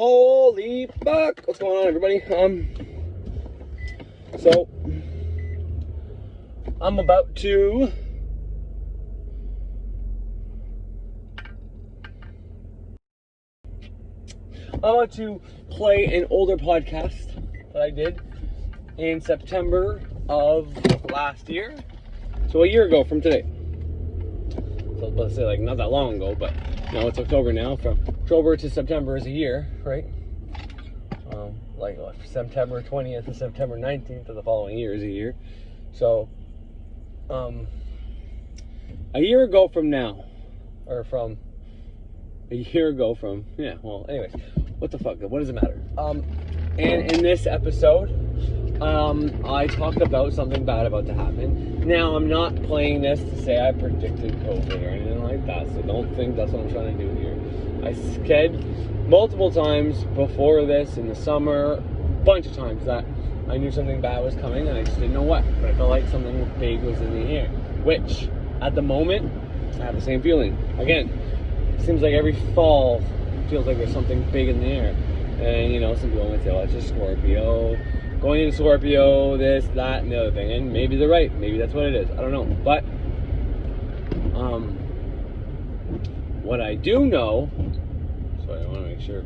Holy fuck! What's going on, everybody? So I'm about to play an older podcast that I did in September of last year. So a year ago from today. So I was about to say, like, not that long ago, but no, it's October now. From October to September is a year, right? Like September 20th to September 19th of the following year is a year. So, a year ago from now, or from a year ago from, yeah, well, anyways, what the fuck, what does it matter? And in this episode, I talked about something bad about to happen. Now, I'm not playing this to say I predicted COVID or anything like that, so don't think that's what I'm trying to do here. I said multiple times before this in the summer, a bunch of times, that I knew something bad was coming and I just didn't know what, but I felt like something big was in the air, which at the moment I have the same feeling. Again, it seems like every fall feels like there's something big in the air, and you know, some people might say, well, it's just Scorpio, going into Scorpio, this, that, and the other thing, and maybe they're right, maybe that's what it is, I don't know, but what I do know, so I want to make sure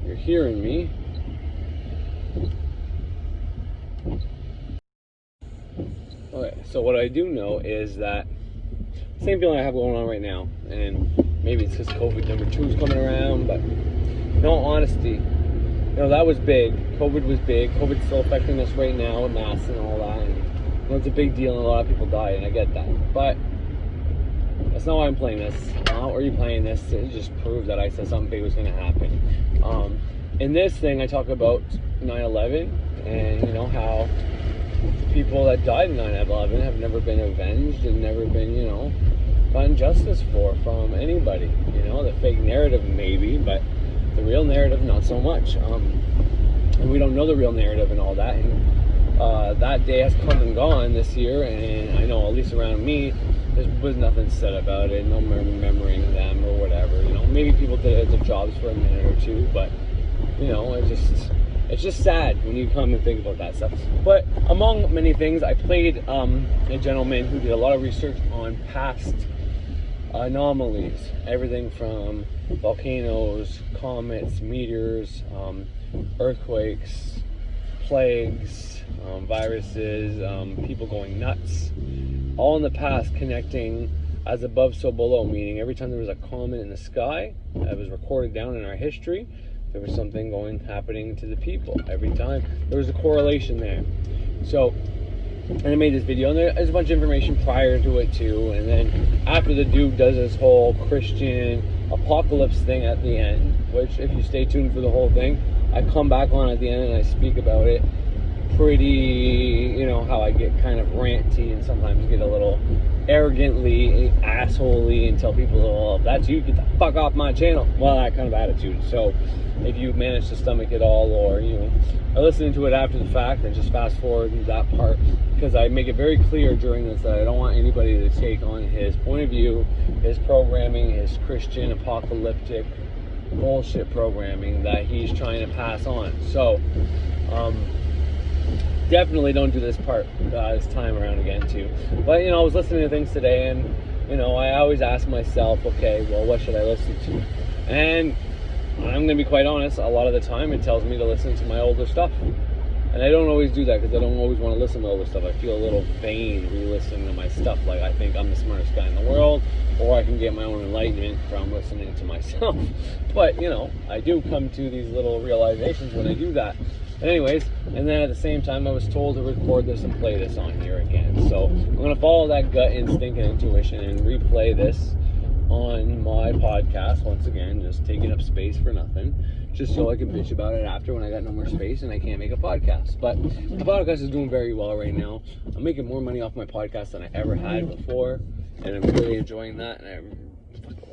you're hearing me. Okay, so what I do know is that same feeling I have going on right now, and maybe it's because COVID number 2 is coming around, but in all honesty, you know, that was big. COVID was big. COVID's still affecting us right now with masks and all that, and you know, it's a big deal, and a lot of people die, and I get that, but that's not why I'm playing this. Not why are you playing this? It just proves that I said something big was going to happen. In this thing, I talk about 9/11 and, you know, how the people that died in 9/11 have never been avenged and never been, you know, gotten justice from anybody. You know, the fake narrative maybe, but the real narrative not so much. And we don't know the real narrative and all that. And that day has come and gone this year, and I know, at least around me, there was nothing said about it, no remembering them or whatever. You know, maybe people did it as jobs for a minute or two, but you know, it's just sad when you come and think about that stuff. But among many things, I played a gentleman who did a lot of research on past anomalies, everything from volcanoes, comets, meteors, earthquakes, plagues, viruses, people going nuts, all in the past, connecting as above so below, meaning every time there was a comet in the sky that was recorded down in our history, there was something happening to the people. Every time there was a correlation there. So, and I made this video, and there's a bunch of information prior to it too, and then after the dude does this whole Christian apocalypse thing at the end, which if you stay tuned for the whole thing, I come back on at the end and I speak about it pretty, you know, how I get kind of ranty and sometimes get a little arrogantly assholey and tell people, oh, if that's you, get the fuck off my channel. Well, that kind of attitude. So if you manage to stomach it all, or you know, are listening to it after the fact, then just fast forward that part, because I make it very clear during this that I don't want anybody to take on his point of view, his programming, his Christian apocalyptic bullshit programming that he's trying to pass on. So definitely don't do this part this time around again too. But you know, I was listening to things today, and you know, I always ask myself, okay, well, what should I listen to? And I'm gonna be quite honest, a lot of the time it tells me to listen to my older stuff, and I don't always do that because I don't always want to listen to older stuff. I feel a little vain re-listening to my stuff, like I think I'm the smartest guy in the world, or I can get my own enlightenment from listening to myself. But you know, I do come to these little realizations when I do that. But anyways, and then at the same time, I was told to record this and play this on here again. So I'm going to follow that gut instinct and intuition and replay this on my podcast once again, just taking up space for nothing, just so I can bitch about it after when I got no more space and I can't make a podcast. But the podcast is doing very well right now. I'm making more money off my podcast than I ever had before, and I'm really enjoying that. And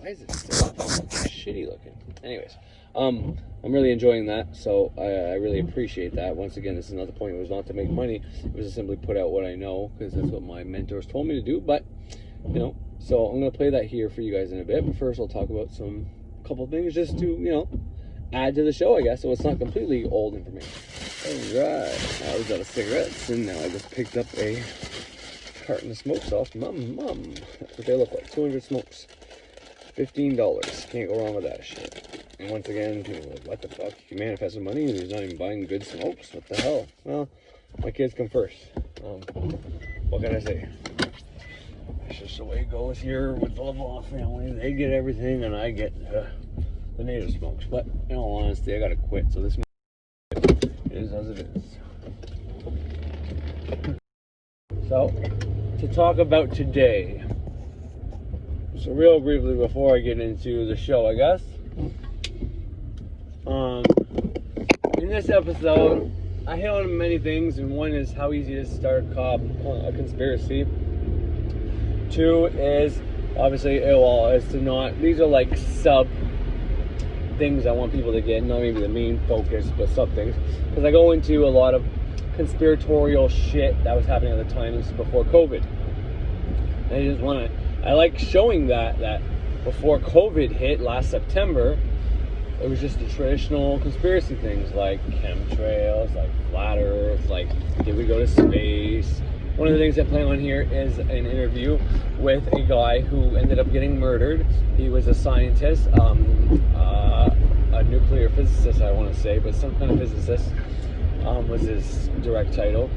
why is it so shitty looking? Anyways, I'm really enjoying that, so I really appreciate that. Once again, this is not the point. It was not to make money. It was to simply put out what I know, because that's what my mentors told me to do. But, you know, so I'm going to play that here for you guys in a bit. But first, I'll talk about a couple things just to, you know, add to the show, I guess, so it's not completely old information. Alright, I was out of cigarettes, and now I just picked up a carton of smokes off Mum. That's what they look like. 200 smokes. $15. Can't go wrong with that shit. And once again, people are like, what the fuck? You can manifest some money and he's not even buying good smokes? What the hell? Well, my kids come first. What can I say? That's just the way it goes here with the LeBlanc family. They get everything and I get the native smokes. But in all honesty, I gotta quit. So this is as it is. So, to talk about today. So real briefly before I get into the show, I guess. In this episode, I hit on many things, and one is how easy it is to start a conspiracy. Two is obviously is to not. These are like sub things I want people to get, not maybe the main focus, but sub things, because I go into a lot of conspiratorial shit that was happening at the time. This is before COVID. And I just want to. I like showing that before COVID hit last September, it was just the traditional conspiracy things like chemtrails, like flat earth, like did we go to space? One of the things I play on here is an interview with a guy who ended up getting murdered. He was a scientist, a nuclear physicist, I want to say, but some kind of physicist was his direct title.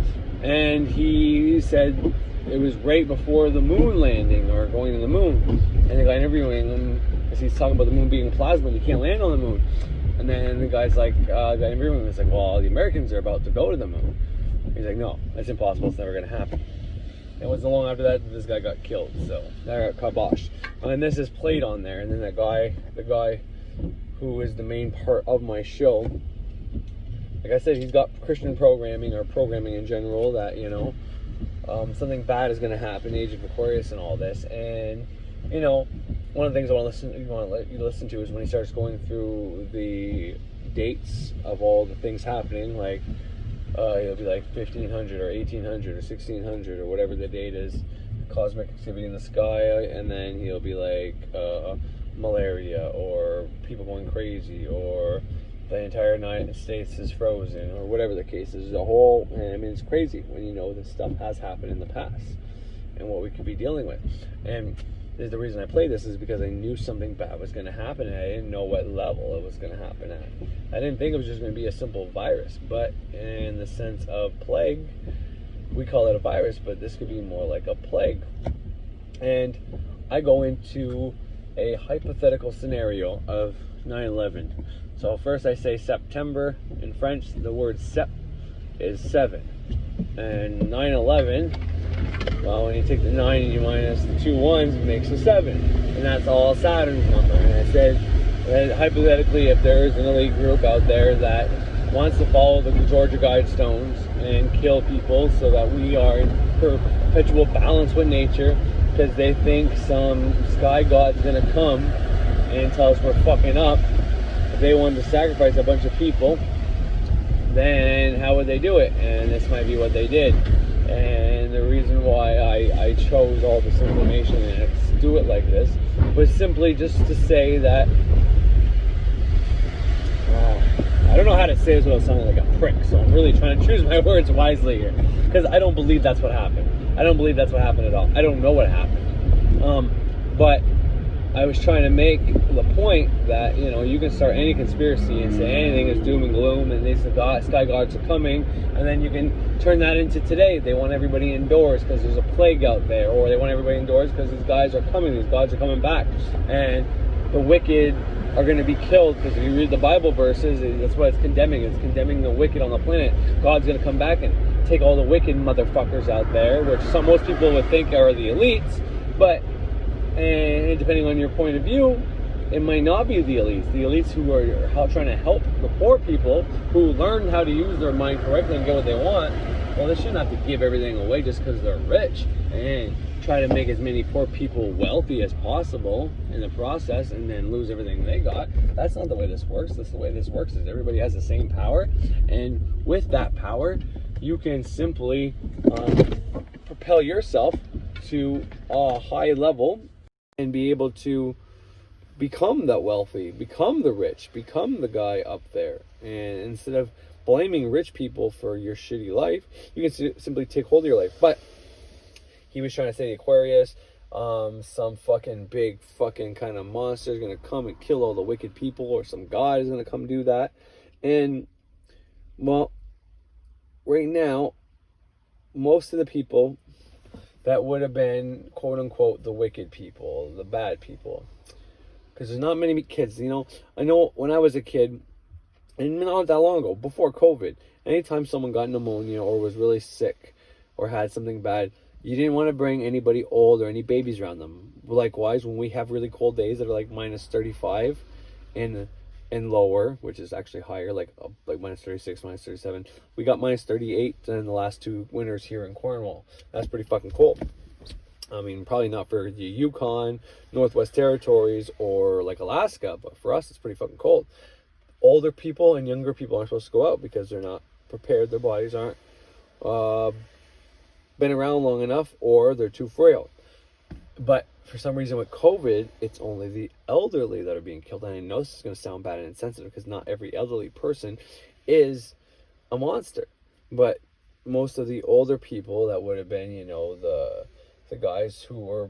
And he said it was right before the moon landing or going to the moon. And the guy interviewing him, because he's talking about the moon being plasma, you can't land on the moon. And then the guy's like, the guy interviewing him is like, well, the Americans are about to go to the moon. He's like, no, that's impossible. It's never going to happen. It wasn't long after that this guy got killed. So that got kiboshed. And this is played on there. And then the guy who is the main part of my show, like I said, he's got Christian programming or programming in general that, you know, something bad is going to happen, Age of Aquarius and all this. And, you know, one of the things I want to let you listen to is when he starts going through the dates of all the things happening, like he'll be like 1500 or 1800 or 1600 or whatever the date is, cosmic activity in the sky, and then he'll be like malaria or people going crazy or the entire United States is frozen or whatever the case is. The whole, I mean, it's crazy when you know this stuff has happened in the past and what we could be dealing with. And the reason I play this is because I knew something bad was going to happen and I didn't know what level it was going to happen at. I didn't think it was just going to be a simple virus, but in the sense of plague, we call it a virus, but this could be more like a plague. And I go into a hypothetical scenario of 9/11. So first I say September. In French, the word sept is 7. And 9/11, well, when you take the 9 and you minus the 2 ones, it makes a 7. And that's all Saturn's number. And I said, that hypothetically, if there is an elite group out there that wants to follow the Georgia Guidestones and kill people so that we are in perpetual balance with nature, because they think some sky god's going to come and tell us we're fucking up. If they wanted to sacrifice a bunch of people, then how would they do it? And this might be what they did. And the reason why I chose all this information and do it like this was simply just to say that I don't know how to say this without sounding like a prick, so I'm really trying to choose my words wisely here, because I don't believe that's what happened. I don't believe that's what happened at all. I don't know what happened. But I was trying to make the point that, you know, you can start any conspiracy and say anything is doom and gloom and these sky gods are coming, and then you can turn that into today. They want everybody indoors because there's a plague out there, or they want everybody indoors because these guys are coming, these gods are coming back, and the wicked are going to be killed, because if you read the Bible verses, that's what it's condemning. It's condemning the wicked on the planet. God's going to come back and take all the wicked motherfuckers out there, which most people would think are the elites, but and depending on your point of view, it might not be the elites. The elites who are trying to help the poor people who learn how to use their mind correctly and get what they want, well, they shouldn't have to give everything away just because they're rich and try to make as many poor people wealthy as possible in the process and then lose everything they got. That's not the way this works. The way this works is everybody has the same power, and with that power, you can simply propel yourself to a high level and be able to become the wealthy, become the rich, become the guy up there. And instead of blaming rich people for your shitty life, you can simply take hold of your life. But he was trying to say the Aquarius, some fucking big fucking kind of monster is going to come and kill all the wicked people, or some god is going to come do that. And, well, right now, most of the people that would have been, quote unquote, the wicked people, the bad people, because there's not many kids, you know. I know when I was a kid, and not that long ago, before COVID, anytime someone got pneumonia or was really sick or had something bad, you didn't want to bring anybody old or any babies around them. Likewise, when we have really cold days that are like minus 35 and lower, which is actually higher, like minus 36, minus 37, we got minus 38 in the last 2 winters here in Cornwall. That's pretty fucking cold. I mean, probably not for the Yukon, Northwest Territories, or like Alaska, but for us, it's pretty fucking cold. Older people and younger people aren't supposed to go out because they're not prepared. Their bodies aren't been around long enough, or they're too frail. But for some reason with COVID, it's only the elderly that are being killed. And I know this is going to sound bad and insensitive because not every elderly person is a monster. But most of the older people that would have been, you know, the guys who were,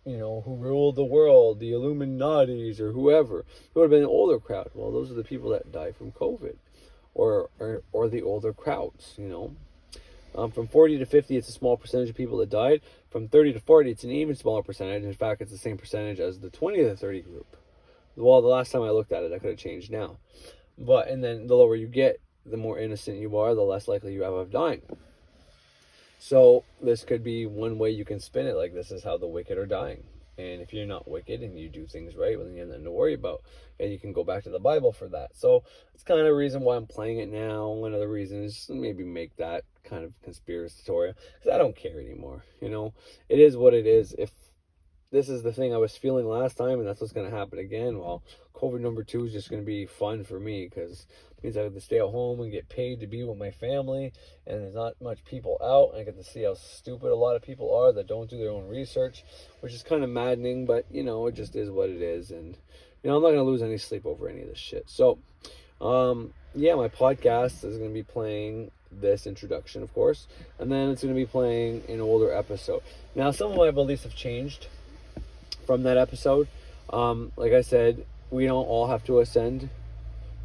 you know, who ruled the world, the Illuminatis or whoever, who would have been an older crowd. Well, those are the people that die from COVID, or the older crowds, you know. From 40 to 50, it's a small percentage of people that died. From 30 to 40, it's an even smaller percentage. In fact, it's the same percentage as the 20 to 30 group. Well, the last time I looked at it, that could have changed now. But, and then the lower you get, the more innocent you are, the less likely you have of dying. So this could be one way you can spin it, like this is how the wicked are dying. And if you're not wicked and you do things right, well, then you have nothing to worry about. And you can go back to the Bible for that. So it's kind of a reason why I'm playing it now. One of the reasons, maybe make that kind of conspiratorial, because I don't care anymore. You know, it is what it is. If this is the thing I was feeling last time and that's what's going to happen again, well, COVID number 2 is just going to be fun for me, because it means I have to stay at home and get paid to be with my family, and there's not much people out, and I get to see how stupid a lot of people are that don't do their own research, which is kind of maddening, but, you know, it just is what it is. And, you know, I'm not going to lose any sleep over any of this shit. So, yeah, my podcast is going to be playing this introduction, of course, and then it's going to be playing an older episode. Now, some of my beliefs have changed from that episode. Like I said, we don't all have to ascend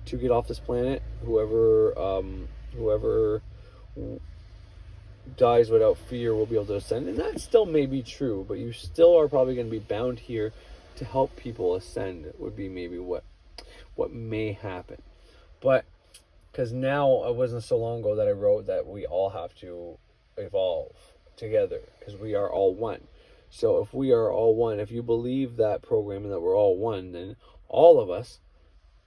to get off this planet. Whoever dies without fear will be able to ascend, and that still may be true, but you still are probably going to be bound here to help people ascend. Would be maybe what may happen. But because now, it wasn't so long ago that I wrote that we all have to evolve together, because we are all one. So if we are all one, if you believe that program and that we're all one, then all of us,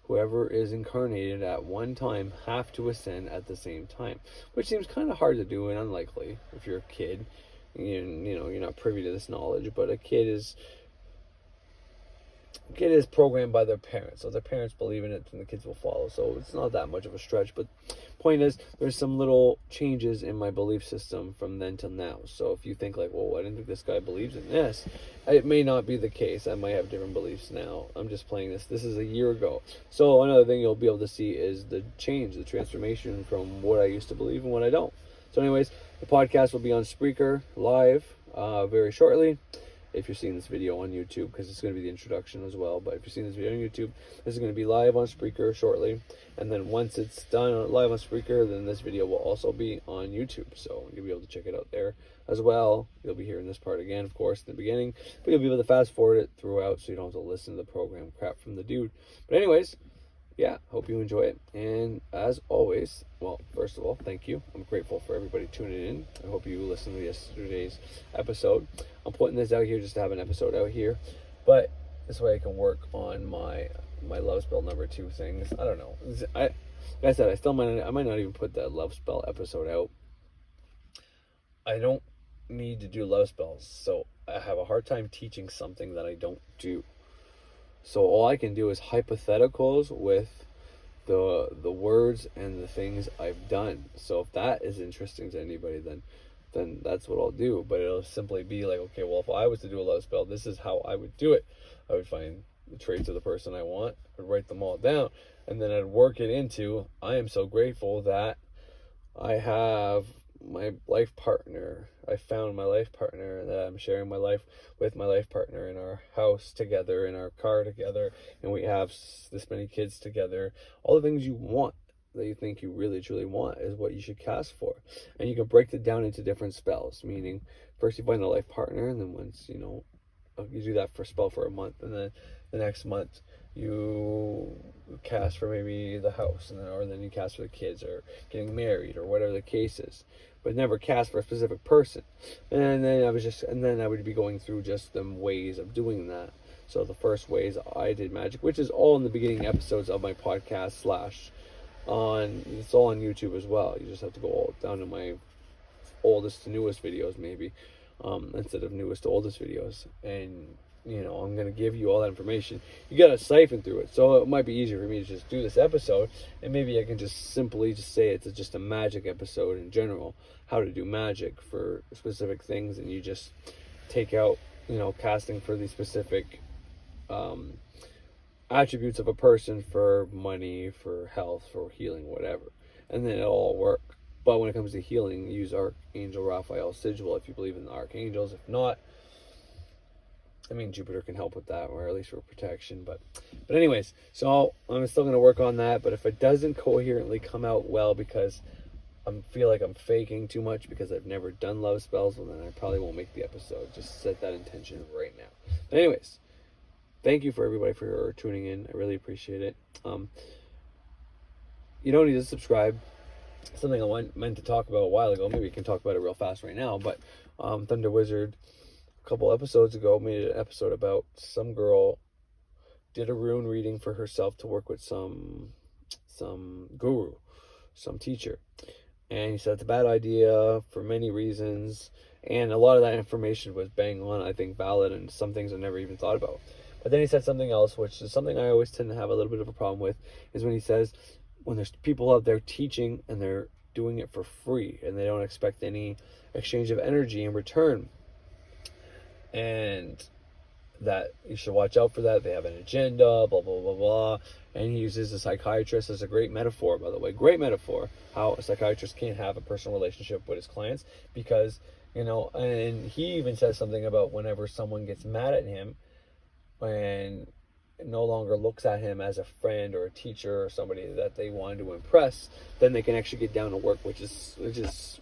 whoever is incarnated at one time, have to ascend at the same time, which seems kind of hard to do and unlikely if you're a kid. You know, you're not privy to this knowledge, but a kid is programmed by their parents, so their parents believe in it and the kids will follow. So it's not that much of a stretch, but point is, there's some little changes in my belief system from then till now. So if you think like, well, I didn't think this guy believes in this, it may not be the case. I might have different beliefs now. I'm just playing this is a year ago. So another thing you'll be able to see is the change, the transformation from what I used to believe and what I don't. So anyways, the podcast will be on Spreaker live very shortly. If you're seeing this video on YouTube, because it's going to be the introduction as well. But if you're seeing this video on YouTube, this is going to be live on Spreaker shortly. And then once it's done live on Spreaker, then this video will also be on YouTube. So you'll be able to check it out there as well. You'll be hearing this part again, of course, in the beginning. But you'll be able to fast forward it throughout, so you don't have to listen to the program crap from the dude. But anyways, yeah, hope you enjoy it. And as always, well, first of all, thank you. I'm grateful for everybody tuning in. I hope you listened to yesterday's episode. I'm putting this out here just to have an episode out here, but this way I can work on my love spell number 2 things. I don't know. Like I said, I might not even put that love spell episode out. I don't need to do love spells, so I have a hard time teaching something that I don't do. So all I can do is hypotheticals with the words and the things I've done. So if that is interesting to anybody, then that's what I'll do. But it'll simply be like, okay, well, if I was to do a love spell, this is how I would do it. I would find the traits of the person I want. I'd write them all down, and then I'd work it into, I am so grateful that I have my life partner. I found my life partner, that I'm sharing my life with my life partner in our house together, in our car together, and we have this many kids together. All the things you want, that you think you really truly want, is what you should cast for. And you can break it down into different spells, meaning first you find a life partner, and then once you do that for a spell for a month, and then the next month you cast for maybe the house, or then you cast for the kids, or getting married, or whatever the case is, but never cast for a specific person. And then I would be going through just the ways of doing that. So the first ways I did magic, which is all in the beginning episodes of my podcast it's all on YouTube as well. You just have to go all down to my oldest to newest videos, maybe, instead of newest to oldest videos. And I'm going to give you all that information. You got to siphon through it. So it might be easier for me to just do this episode, and maybe I can just simply say it's just a magic episode in general, how to do magic for specific things, and you just take out, casting for these specific attributes of a person, for money, for health, for healing, whatever, and then it'll all work. But when it comes to healing, use Archangel Raphael Sigil if you believe in the archangels. If not, Jupiter can help with that, or at least for protection. But anyways, so I'm still going to work on that. But if it doesn't coherently come out well, because I feel like I'm faking too much because I've never done love spells, well, then I probably won't make the episode. Just set that intention right now. But anyways, thank you for everybody for tuning in. I really appreciate it. You don't need to subscribe. Something I meant to talk about a while ago. Maybe we can talk about it real fast right now. But Thunder Wizard, a couple episodes ago, made an episode about some girl did a rune reading for herself to work with some guru, some teacher. And he said it's a bad idea for many reasons. And a lot of that information was bang on, I think, valid, and some things I never even thought about. But then he said something else, which is something I always tend to have a little bit of a problem with, is when he says, when there's people out there teaching and they're doing it for free and they don't expect any exchange of energy in return, and that you should watch out for that. They have an agenda, blah, blah, blah, blah. And he uses a psychiatrist as a great metaphor, by the way. Great metaphor, how a psychiatrist can't have a personal relationship with his clients because, and he even says something about whenever someone gets mad at him and no longer looks at him as a friend or a teacher or somebody that they wanted to impress, then they can actually get down to work, which is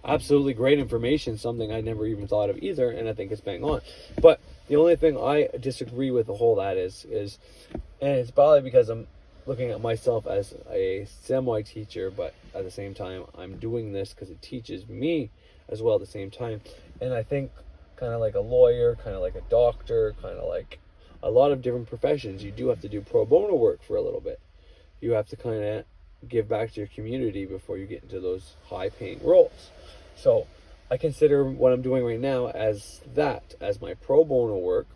absolutely great information, something I never even thought of either, and I think it's bang on. But the only thing I disagree with the whole that is, and it's probably because I'm looking at myself as a semi-teacher, but at the same time, I'm doing this because it teaches me as well at the same time. And I think kind of like a lawyer, kind of like a doctor, kind of like a lot of different professions, you do have to do pro bono work for a little bit. You have to kind of give back to your community before you get into those high-paying roles. So I consider what I'm doing right now as my pro bono work,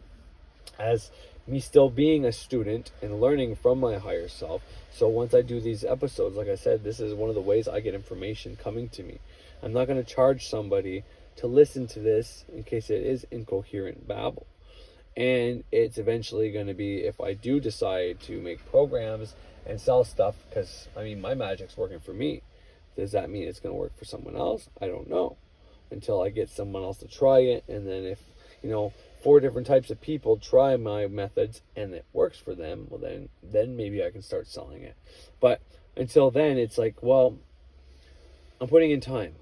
as me still being a student and learning from my higher self. So once I do these episodes, like I said, this is one of the ways I get information coming to me. I'm not going to charge somebody to listen to this in case it is incoherent babble. And it's eventually going to be, if I do decide to make programs and sell stuff, because my magic's working for me. Does that mean it's going to work for someone else? I don't know, until I get someone else to try it. And then if 4 different types of people try my methods and it works for them, well then maybe I can start selling it. But until then, it's like, well, I'm putting in time.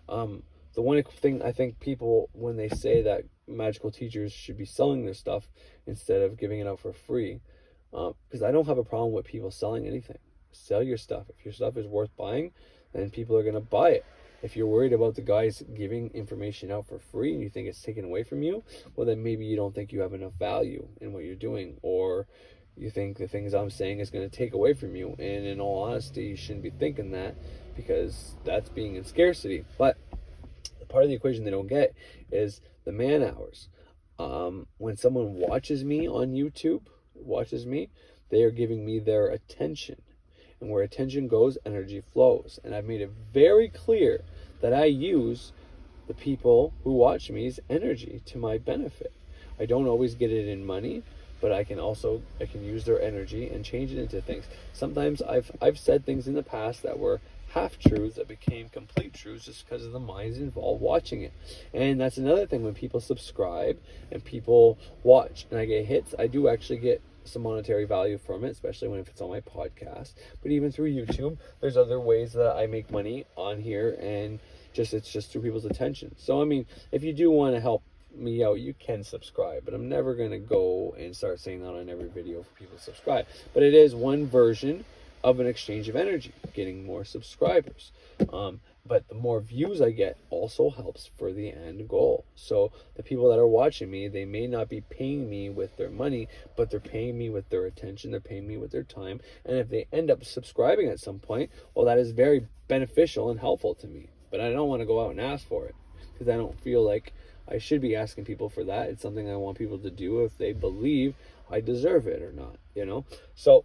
The one thing I think people, when they say that magical teachers should be selling their stuff instead of giving it out for free, because I don't have a problem with people selling anything. Sell your stuff. If your stuff is worth buying, then people are going to buy it. If you're worried about the guys giving information out for free and you think it's taken away from you, well, then maybe you don't think you have enough value in what you're doing, or you think the things I'm saying is going to take away from you. And in all honesty, you shouldn't be thinking that, because that's being in scarcity. But the part of the equation they don't get is the man hours. When someone watches me on YouTube, they are giving me their attention. And where attention goes, energy flows. And I've made it very clear that I use the people who watch me's energy to my benefit. I don't always get it in money, but I can use their energy and change it into things. Sometimes I've said things in the past that were half truths that became complete truths just because of the minds involved watching it. And that's another thing, when people subscribe and people watch and I get hits, I do actually get some monetary value from it, especially when if it's on my podcast. But even through YouTube, there's other ways that I make money on here, and it's just through people's attention. So I mean, if you do want to help me out, you can subscribe, but I'm never going to go and start saying that on every video for people to subscribe. But it is one version of an exchange of energy, getting more subscribers. But the more views I get also helps for the end goal. So the people that are watching me, they may not be paying me with their money, but they're paying me with their attention, they're paying me with their time. And if they end up subscribing at some point, well, that is very beneficial and helpful to me. But I don't want to go out and ask for it, because I don't feel like I should be asking people for that. It's something I want people to do if they believe I deserve it or not, So,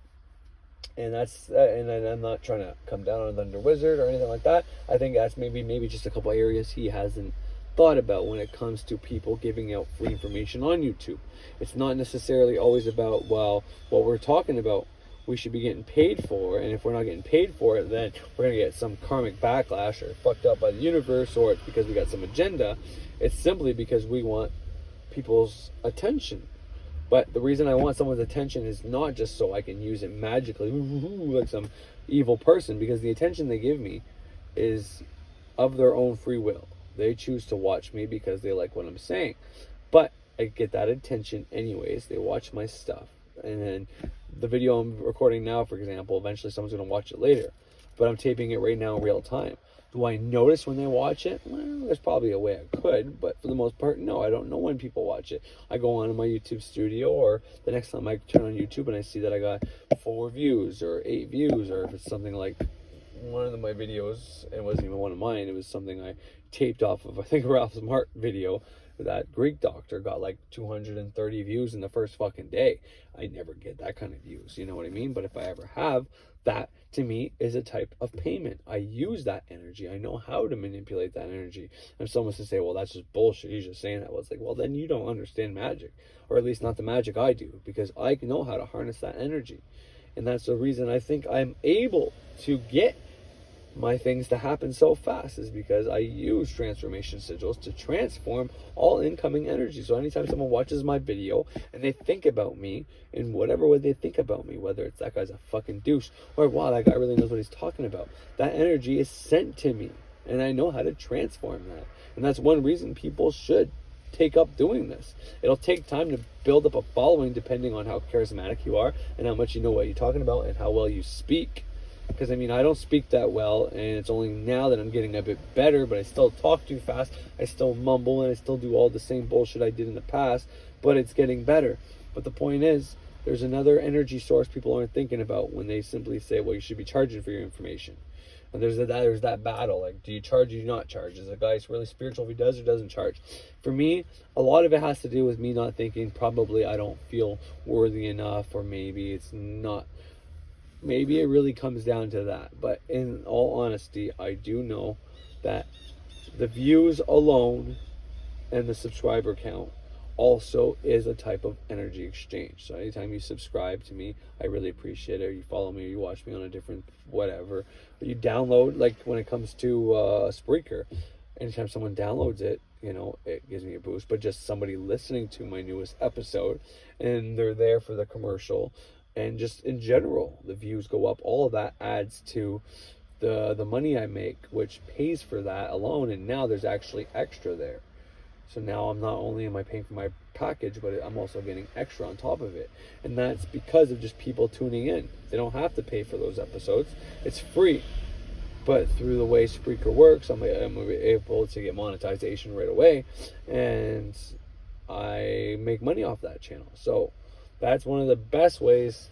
and I'm not trying to come down on Thunder Wizard or anything like that. I think that's maybe just a couple areas he hasn't thought about when it comes to people giving out free information on YouTube. It's not necessarily always about, well, what we're talking about we should be getting paid for, and if we're not getting paid for it, then we're going to get some karmic backlash or fucked up by the universe, or it's because we got some agenda. It's simply because we want people's attention. But the reason I want someone's attention is not just so I can use it magically like some evil person, because the attention they give me is of their own free will. They choose to watch me because they like what I'm saying. But I get that attention anyways. They watch my stuff. And then the video I'm recording now, for example, eventually someone's going to watch it later. But I'm taping it right now in real time. Do I notice when they watch it? Well, there's probably a way I could, but for the most part, no, I don't know when people watch it. I go on in my YouTube studio, or the next time I turn on YouTube and I see that I got 4 views or 8 views, or if it's something like one of my videos, it wasn't even one of mine, it was something I taped off of, I think, Ralph's Smart video. That Greek doctor got like 230 views in the first fucking day. I never get that kind of views, you know what I mean? But if I ever have, that to me is a type of payment. I use that energy. I know how to manipulate that energy. And if someone was to say, well, that's just bullshit, he's just saying that, well, it's like, well, then you don't understand magic, or at least not the magic I do, because I know how to harness that energy. And that's the reason I think I'm able to get my things to happen so fast, is because I use transformation sigils to transform all incoming energy. So anytime someone watches my video and they think about me in whatever way they think about me, whether it's that guy's a fucking douche, or wow, that guy really knows what he's talking about, that energy is sent to me, and I know how to transform that. And that's one reason people should take up doing this. It'll take time to build up a following, depending on how charismatic you are and how much you know what you're talking about and how well you speak. Because I mean, I don't speak that well, and it's only now that I'm getting a bit better, but I still talk too fast, I still mumble, and I still do all the same bullshit I did in the past, but it's getting better. But the point is, there's another energy source people aren't thinking about when they simply say, well, you should be charging for your information. And there's that battle, like, do you charge or do you not charge? Is a guy really spiritual if he does or doesn't charge? For me, a lot of it has to do with me not thinking, probably I don't feel worthy enough, or maybe it's not. Maybe it really comes down to that. But in all honesty, I do know that the views alone and the subscriber count also is a type of energy exchange. So anytime you subscribe to me, I really appreciate it. Or you follow me, or you watch me on a different whatever, or you download, like when it comes to Spreaker, anytime someone downloads it, it gives me a boost. But just somebody listening to my newest episode and they're there for the commercial, and just in general, the views go up. All of that adds to the money I make, which pays for that alone. And now there's actually extra there. So now I'm not only am I paying for my package, but I'm also getting extra on top of it. And that's because of just people tuning in. They don't have to pay for those episodes. It's free. But through the way Spreaker works, I'm able to get monetization right away. And I make money off that channel. So that's one of the best ways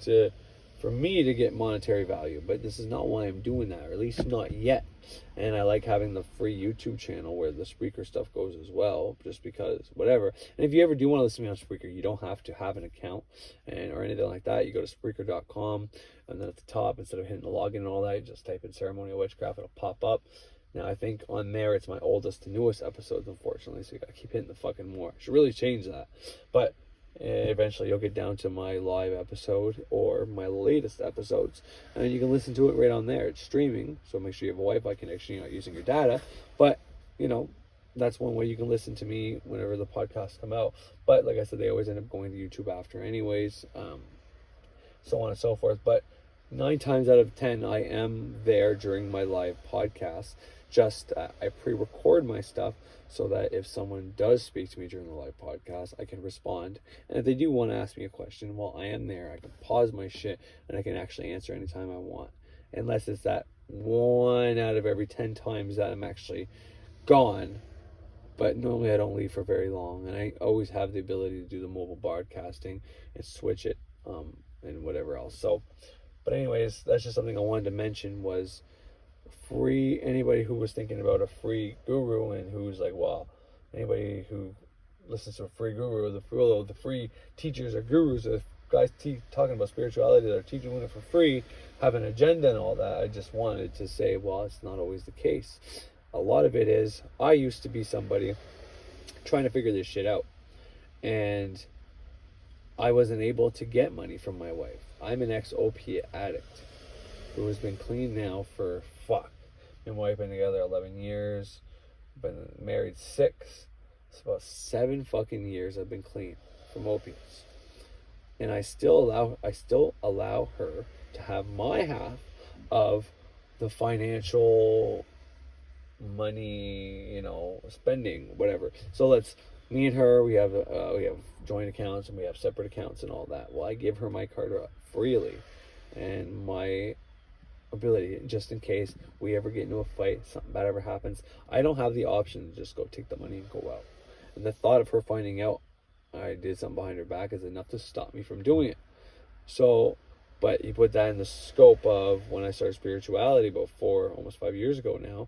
for me to get monetary value. But this is not why I'm doing that, or at least not yet. And I like having the free YouTube channel where the Spreaker stuff goes as well, just because, whatever. And if you ever do want to listen to me on Spreaker, you don't have to have an account or anything like that. You go to Spreaker.com, and then at the top, instead of hitting the login and all that, you just type in ceremonial witchcraft. It'll pop up. Now, I think on there, it's my oldest to newest episodes, unfortunately, so you gotta keep hitting the fucking more. I should really change that. But eventually, you'll get down to my live episode or my latest episodes, and you can listen to it right on there. It's streaming, so make sure you have a Wi-Fi connection, you're not using your data. But, that's one way you can listen to me whenever the podcasts come out. But, like I said, they always end up going to YouTube after anyways, so on and so forth. But 9 times out of 10, I am there during my live podcast. Just I pre-record my stuff so that if someone does speak to me during the live podcast, I can respond. And if they do want to ask me a question, well, I am there. I can pause my shit and I can actually answer anytime I want. Unless it's that 1 out of every 10 times that I'm actually gone. But normally I don't leave for very long. And I always have the ability to do the mobile broadcasting and switch it and whatever else. So, but anyways, that's just something I wanted to mention was free. Anybody who was thinking about a free guru and who's like, well, anybody who listens to a free guru, the free teachers or gurus, or guys talking about spirituality that are teaching it for free, have an agenda and all that, I just wanted to say, well, it's not always the case. A lot of it is, I used to be somebody trying to figure this shit out, and I wasn't able to get money from my wife. I'm an ex-opiate addict who has been clean now for my wife been together 11 years, been married 6. It's about 7 fucking years I've been clean from opiates. And I still allow her to have my half of the financial money, spending, whatever. So me and her, we have joint accounts and we have separate accounts and all that. Well, I give her my card freely and my ability, just in case we ever get into a fight, something bad ever happens, I don't have the option to just go take the money and go out. And the thought of her finding out I did something behind her back is enough to stop me from doing it. So, but you put that in the scope of when I started spirituality about almost 5 years ago now,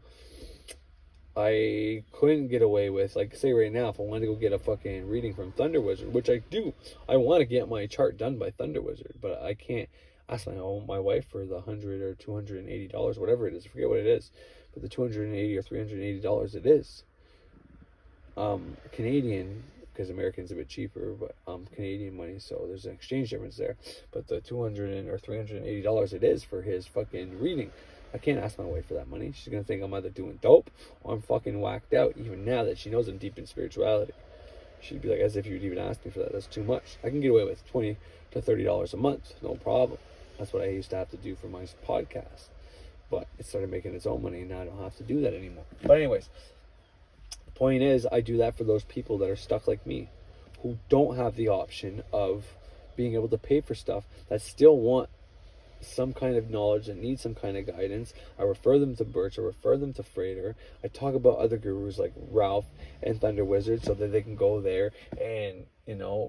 I couldn't get away with, like, say right now, if I wanted to go get a fucking reading from Thunder Wizard, which I do, I want to get my chart done by Thunder Wizard, but I can't ask my wife for the $100 or $280, whatever it is, I forget what it is, but the $280 or $380 it is. Canadian, because American's a bit cheaper, but Canadian money, so there's an exchange difference there. But the $200 or $380 it is for his fucking reading. I can't ask my wife for that money. She's gonna think I'm either doing dope or I'm fucking whacked out. Even now that she knows I'm deep in spirituality, she'd be like, as if you'd even ask me for that. That's too much. I can get away with $20 to $30 a month, no problem. That's what I used to have to do for my podcast. But it started making its own money, and now I don't have to do that anymore. But anyways, the point is, I do that for those people that are stuck like me, who don't have the option of being able to pay for stuff, that still want some kind of knowledge, that need some kind of guidance. I refer them to Birch, I refer them to Frater. I talk about other gurus like Ralph and Thunder Wizard so that they can go there, and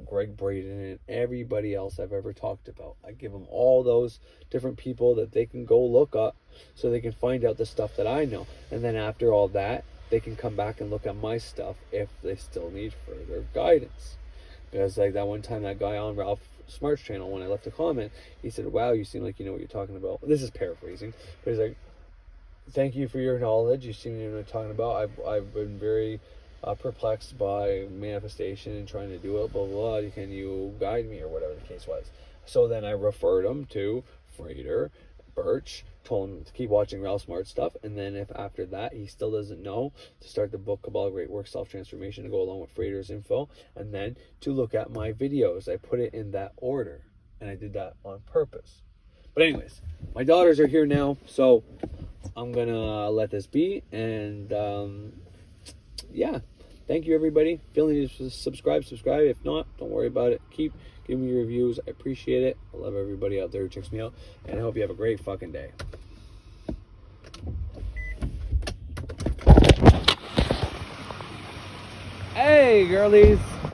Greg Braden and everybody else I've ever talked about. I give them all those different people that they can go look up so they can find out the stuff that I know, and then after all that, they can come back and look at my stuff if they still need further guidance. Because like that one time, that guy on Ralph Smart's channel, when I left a comment, he said, wow, you seem like you know what you're talking about. This is paraphrasing, but he's like, thank you for your knowledge, you seem to know what you're talking about. I've been very perplexed by manifestation and trying to do it, blah, blah, blah, can you guide me, or whatever the case was. So then I referred him to Frater, Birch, told him to keep watching Ralph Smart stuff, and then if after that he still doesn't know, to start the book Kabbalah Great Work Self-Transformation to go along with Frater's info, and then to look at my videos. I put it in that order, and I did that on purpose. But anyways, my daughters are here now, so I'm gonna let this be, and yeah, thank you everybody. Feeling you to subscribe. If not, don't worry about it. Keep giving me reviews. I appreciate it. I love everybody out there who checks me out, and I hope you have a great fucking day. Hey girlies.